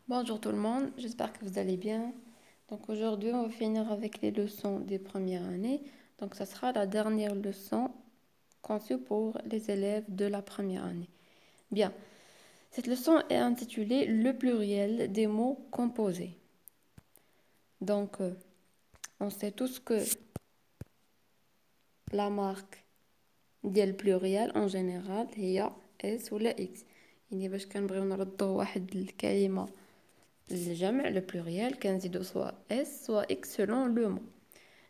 Bonjour tout le monde, j'espère que vous allez bien. Donc aujourd'hui, on va finir avec les leçons des premières années. Donc ça sera la dernière leçon conçue pour les élèves de la première année. Bien, cette leçon est intitulée Le pluriel des mots composés. Donc on sait tous que la marque ديال pluriel en général هي S ou X. يعني باش كنبغيو نردو واحد الكلمة الجمع le pluriel كنزيدو soit S soit X selon le mot.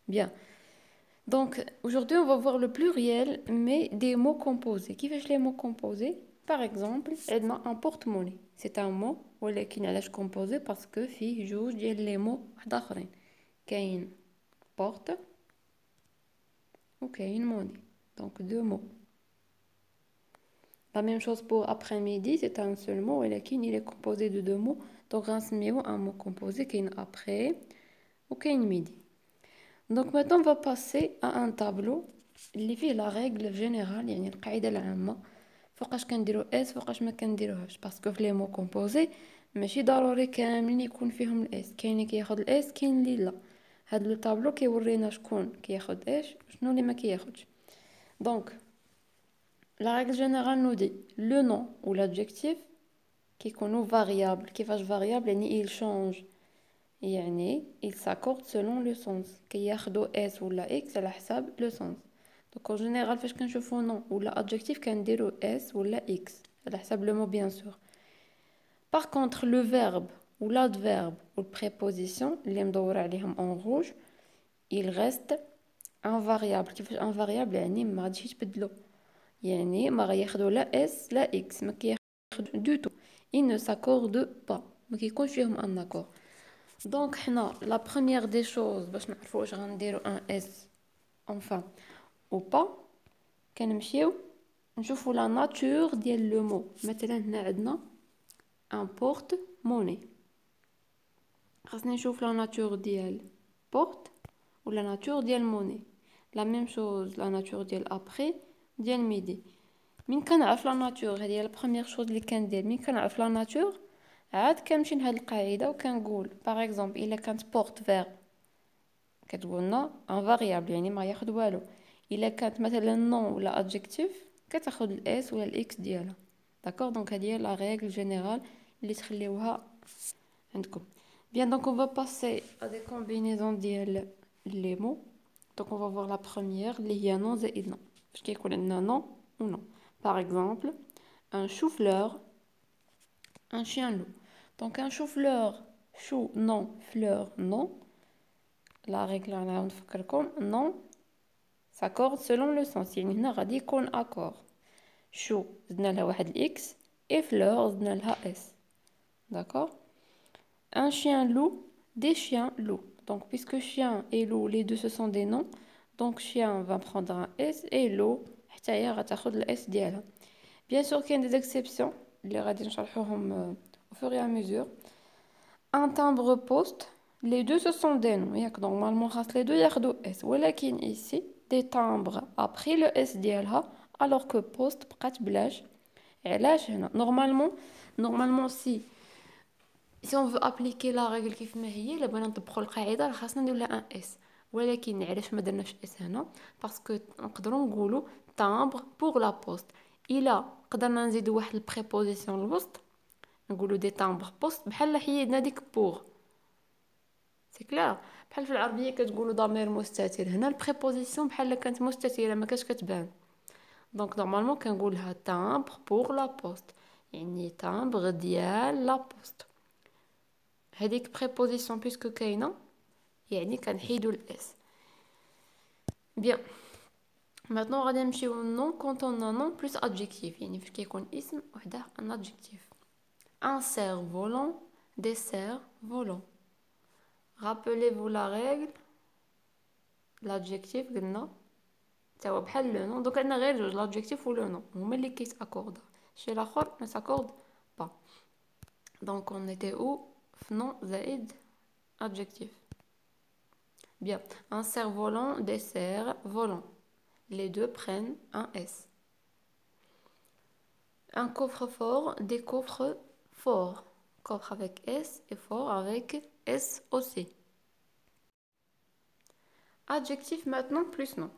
Bien. Donc aujourd'hui on va voir le pluriel mais des mots composés. كيفاش les mots composés? Par exemple, عندنا un porte-monnaie. C'est un mot ولكن علاش composé parce que فيه جوج ديال les mots واحد اخرين. كاين porte وكاين monnaie. Donc deux mots. La même chose pour après-midi, c'est un seul mot ولكن il est composé de deux mots. Donc غنسميوه un mot composé كاين après وكاين midi. Donc maintenant on va passer à un tableau اللي فيه la règle générale يعني القاعدة العامة فوقاش كنديرو اس فوقاش ما كنديروهاش باسكو في لي مو كومبوزي ماشي ضروري كاملين يكون فيهم الاس كاين اللي كياخد الاس كاين اللي لا. هاد لو طابلو كيورينا شكون كياخد ايش وشنو اللي ما كياخدش. دونك la règle générale nous dit le nom ou l'adjectif كيكونوا variable. كيفاش variable يعني il change يعني il s'accorde selon le sens كياخدوا s ولا x على حساب le sens. Donc en général فاش كنشوفوا nom ولا adjectif كنديروا s ولا x على حساب le mot bien sûr. Par contre le verbe ou l'adverbe ou le préposition اللي مدور عليهم en rouge il reste invariable. كيفاش invariable يعني ما غاديش يتبدلوا يعني ما غياخدوا لا s لا x ما كياخدوا du tout. Il ne s'accorde pas ما كيكونش فيهم un accord. Donc حنا la première des choses باش نعرفوا واش غنديروا un s enfin ou pas كنمشيو نشوفوا la nature ديال le mot. مثلا هنا عندنا un porte monnaie خاصني نشوف la nature ديال porte ou la nature ديال monnaie. La même chose la nature ديال après ديال midi. من كنعرف لا ناتور هذه هي لا بروميير شوز اللي كندير. من كنعرف لا ناتور عاد كنمشي لهاد القاعده وكنقول باغ اكزومبل الا كانت بورت فيرب كتقولنا ان فاريابل يعني ما ياخذ والو. الا كانت مثلا نون ولا ادجكتيف كتاخذ الاس ولا الاكس ديالها. داكور دونك هذه هي لا ريغل جينيرال اللي تخليوها عندكم. Bien, donc on va passer à des combinaisons ديال les mots. Donc on va voir la première اللي هي non زائد non. باش كيكون عندنا non ou non. Par exemple, un chou-fleur, un chien-loup. Donc un chou-fleur, chou, non, fleur, non. La règle non s'accorde selon le sens. يعني هنا غادي يكون accord. chou زدنا لها واحد x et fleur زدنا لها s. D'accord? Un chien-loup, des chiens-loups. Donc puisque chien et loup, les deux ce sont des noms, donc chien va prendre un s et loup حتى هي غتاخد الاس ديالها. Bien sûr qu'il y a des exceptions اللي غادي نشرحوهم au fur et à mesure. Un timbre poste, les deux ce sont des noms. ياك normalement خاص les deux ياخدوا s ولكن ici des timbres après le s ديالها alors que poste بقات بلاش. علاش هنا normalement si on veut appliquer la règle كيف ما هي الا بغينا نطبقوا القاعده خاصنا ندير لها ان اس ولكن علاش ما درناش اس هنا باسكو نقدروا نقولوا timbre pour la poste. الا قدرنا نزيدوا واحد البريبوزيسيون الوسط نقولوا دي تامبر بوست بحال حيدنا ديك بور. سي كلير بحال في العربيه كتقولوا ضمير مستتر هنا البريبوزيسيون بحال كانت مستتره ما كاش كتبان. دونك نورمالمون كنقولها تامبر بور لا بوست يعني تامبر ديال لا بوست. هذيك بريبوزيسيون بيسكو كاينه يعني كنحيدوا الاس. بيان maintenant غادي نمشيو نون كونط اون نون بلس ادجكتيف يعني فاش كيكون اسم وحده ان ادجكتيف. un cerf-volant, des cerfs-volants. Rappelez-vous la règle. L'adjectif قلنا تاهو بحال لو نون دوك عندنا غير جوج l'adjectif و لو نون هما اللي كيتاكورد الشيء الاخر ما s'accorde pas. Donc on était où في non زائد adjectif. Bien, un cerf-volant, des cerfs-volants. Les deux prennent un S. Un coffre-fort, des coffres-forts. coffre avec S et fort avec S aussi. Adjectif maintenant plus nom.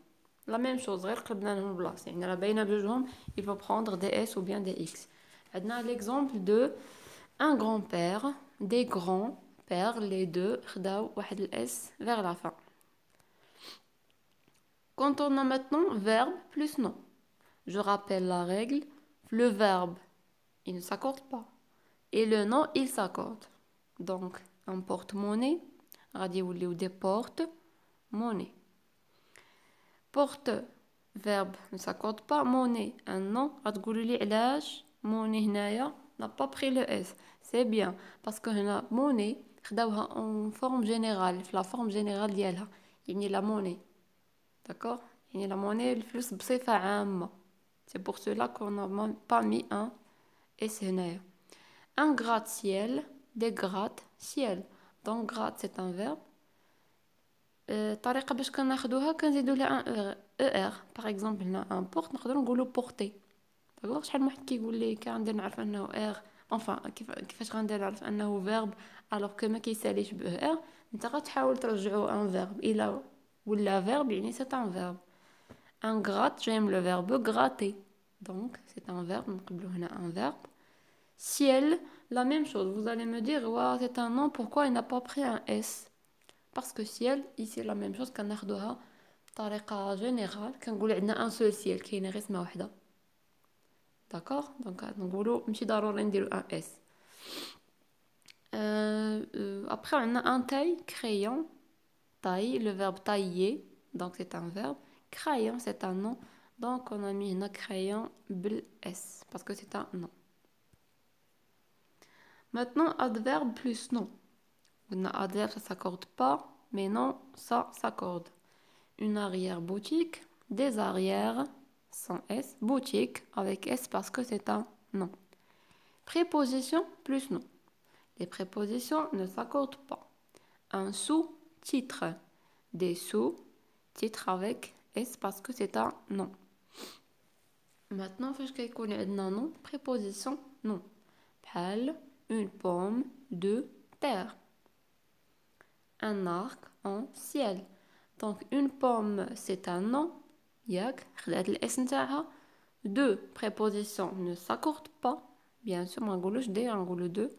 La même chose, غير قلبنا لهم البلاصة. يعني راه باينة بجوجهم il faut prendre des S ou bien des X. عندنا l'exemple de un grand-père, des grands-pères, les deux خداو واحد ال S vers la fin. Quand on a maintenant verbe plus nom. Je rappelle la règle, le verbe, il ne s'accorde pas. Et le nom, il s'accorde. Donc, un porte-monnaie, غادي يوليو des porte-monnaie. Porte, verbe ne s'accorde pas, monnaie, un nom, غتقولوا لي علاش monnaie هنايا n'a pas pris le S. C'est bien, parce que هنا monnaie خداوها en forme générale, في la forme générale ديالها, يعني la monnaie. D'accord? يعني la monnaie الفلوس بصفة عامة. C'est pour cela qu'on n'a pas mis un S هنايا. Un gratte-ciel, des gratte-ciel. Donc gratte c'est un verbe. الطريقة باش كناخدوها كنزيدو لها ان er. Par exemple هنا un porte نقدروا نقولوا porter. داكوغ شحال من واحد كيقول لي كندير نعرف انه er. Enfin كيفاش غندير نعرف انه verbe alors que ما كيساليش ب er. انت غتحاول ترجعو un verbe الى ولا verbe يعني c'est un verbe. Un gratte, j'aime le verbe gratter. Donc, c'est un verbe. Un verbe. Ciel, la même chose. Vous allez me dire, wow, c'est un nom, pourquoi il n'a pas pris un S? Parce que ciel, ici, la même chose كناخدوها بطريقة générale. كنقول عندنا un seul ciel, كاينة غير اسمها وحدة. D'accord? Donc, نقولوا ماشي ضروري نديرو un S. Après, on a un taille, crayon. Taille, le verbe tailler. Donc, c'est un verbe. Crayon, c'est un nom. Donc, on a mis un crayon bl S parce que c'est un nom. Maintenant, adverbe plus nom. Adverbe, ça ne s'accorde pas, mais non, ça s'accorde. Une arrière-boutique, des arrières sans S, boutique avec S parce que c'est un nom. Préposition plus nom. Les prépositions ne s'accordent pas. Un sous-titre, des sous, titre avec S parce que c'est un nom. Maintenant, فاش كيكون عندنا nom, préposition nom. بحال une pomme de terre. Un arc en ciel. Donc une pomme c'est un nom. ياك خدات الاس نتاعها. Deux prépositions ne s'accordent pas. Bien sûr ما نقولوش des, نقولو deux.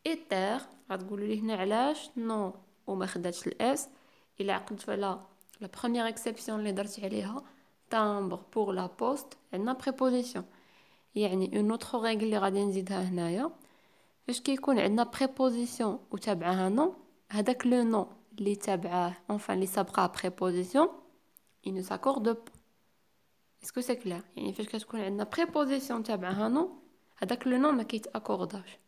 Et terre غتقولوا لي هنا علاش non وما خداتش الاس. إلا عقلت على la première exception اللي درت عليها timbre pour la poste عندنا préposition. يعني une autre règle اللي غادي نزيدها هنايا فاش كيكون عندنا préposition وتابعها nom هذاك لو nom اللي تابعاه enfin اللي سابقه préposition il ne s'accorde pas. Est-ce que c'est clair? يعني فاش كتكون عندنا préposition تابعها nom هذاك لو nom ما كيتاكورداش.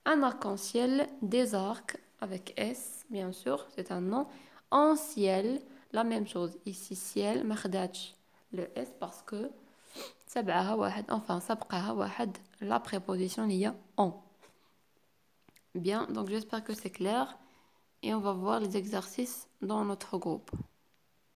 Un arc-en-ciel, des arcs avec S bien sûr c'est un nom. En ciel la même chose. Ici ciel ما خداتش le S parce que سبعها واحد enfin سبقها واحد la préposition اللي هي en. Bien, donc j'espère que c'est clair et on va voir les exercices dans notre groupe.